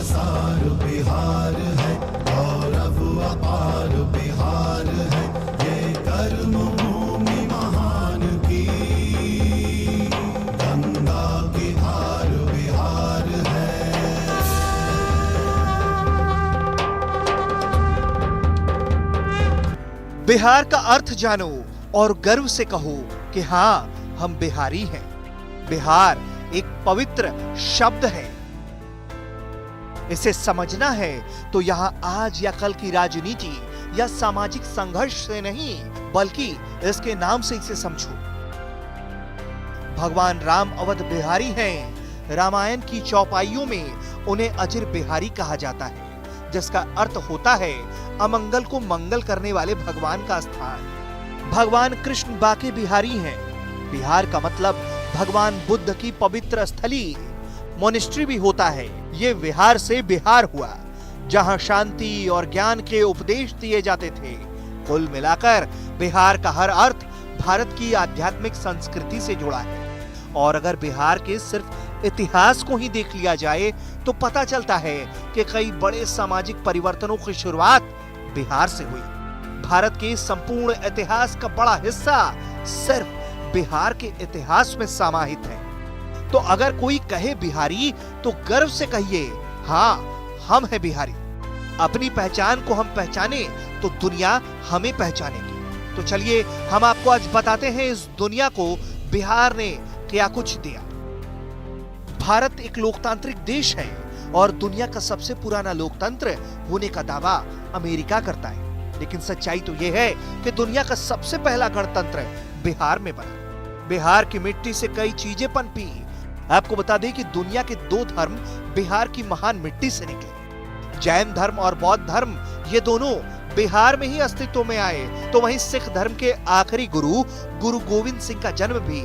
सार बिहार है, गौरव अपार बिहार है, ये कर्म भूमि महान की, गंगा की धार बिहार है। बिहार का अर्थ जानो और गर्व से कहो कि हाँ, हम बिहारी हैं। बिहार एक पवित्र शब्द है। इसे समझना है तो यहाँ आज या कल की राजनीति या सामाजिक संघर्ष से नहीं, बल्कि इसके नाम से इसे समझो। भगवान राम अवध बिहारी हैं। रामायण की चौपाइयों में उन्हें अजिर बिहारी कहा जाता है, जिसका अर्थ होता है अमंगल को मंगल करने वाले भगवान का स्थान। भगवान कृष्ण बाके बिहारी हैं। बिहार का मतलब भगवान बुद्ध की पवित्र स्थली, मोनेस्ट्री भी होता है। ये विहार से बिहार हुआ, जहां शांति और ज्ञान के उपदेश दिए जाते थे। कुल मिलाकर बिहार का हर अर्थ भारत की आध्यात्मिक संस्कृति से जुड़ा है। और अगर बिहार के सिर्फ इतिहास को ही देख लिया जाए तो पता चलता है कि कई बड़े सामाजिक परिवर्तनों की शुरुआत बिहार से हुई। भारत के संपूर्ण इतिहास का बड़ा हिस्सा सिर्फ बिहार के इतिहास में समाहित है। तो अगर कोई कहे बिहारी तो गर्व से कहिए, हाँ, हम हैं बिहारी। अपनी पहचान को हम पहचाने तो दुनिया हमें पहचानेगी। तो चलिए हम आपको आज बताते हैं इस दुनिया को बिहार ने क्या कुछ दिया। भारत एक लोकतांत्रिक देश है और दुनिया का सबसे पुराना लोकतंत्र होने का दावा अमेरिका करता है। लेकिन सच्चाई तो यह है कि दुनिया का सबसे पहला गणतंत्र बिहार में बना। बिहार की मिट्टी से कई चीजें पनपी। आपको बता दें कि दुनिया के दो धर्म बिहार की महान मिट्टी से निकले। जैन धर्म और बौद्ध धर्म, ये दोनों बिहार में ही अस्तित्व में आए। तो वहीं सिख धर्म के आखिरी गुरु गुरु गोविंद सिंह का जन्म भी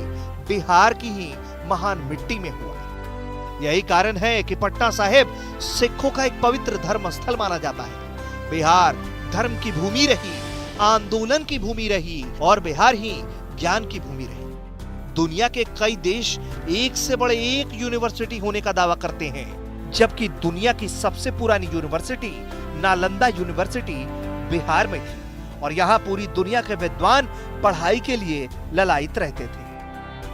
बिहार की ही महान मिट्टी में हुआ। यही कारण है कि पटना साहिब सिखों का एक पवित्र धर्म स्थल माना जाता है। बिहार धर्म की भूमि रही, आंदोलन की भूमि रही और बिहार ही ज्ञान की भूमि रही। दुनिया के कई देश एक से बड़े एक यूनिवर्सिटी होने का दावा करते हैं, जबकि दुनिया की सबसे पुरानी यूनिवर्सिटी नालंदा यूनिवर्सिटी बिहार में थी और यहाँ पूरी दुनिया के विद्वान पढ़ाई के लिए ललायित रहते थे।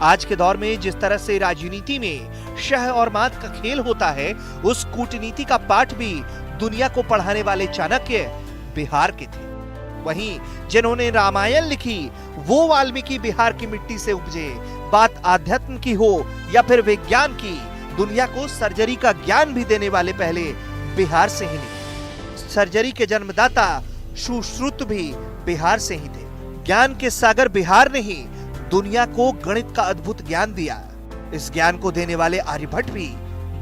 आज के दौर में जिस तरह से राजनीति में शह और मात का खेल होता है, उस कूटनीति का पाठ भी दुनिया को पढ़ाने वाले चाणक्य बिहार के थे। वहीं जिन्होंने रामायण लिखी वो वाल्मीकि बिहार की मिट्टी से उपजे। बात आध्यात्म की हो या फिर विज्ञान की, दुनिया को सर्जरी का ज्ञान भी देने वाले पहले बिहार से ही निकले। सर्जरी के जन्मदाता सुश्रुत भी बिहार से ही थे। ज्ञान के सागर बिहार ने ही दुनिया को गणित का अद्भुत ज्ञान दिया। इस ज्ञान को देने वाले आर्यभट्ट भी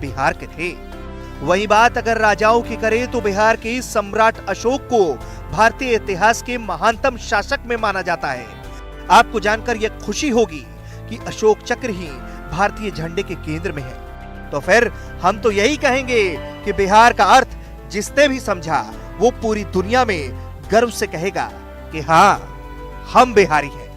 बिहार के थे। वही बात अगर राजाओं की करें तो बिहार के सम्राट अशोक को भारतीय इतिहास के महानतम शासक में माना जाता है। आपको जानकर यह खुशी होगी कि अशोक चक्र ही भारतीय झंडे के केंद्र में है। तो फिर हम तो यही कहेंगे कि बिहार का अर्थ जिसने भी समझा वो पूरी दुनिया में गर्व से कहेगा कि हाँ, हम बिहारी हैं।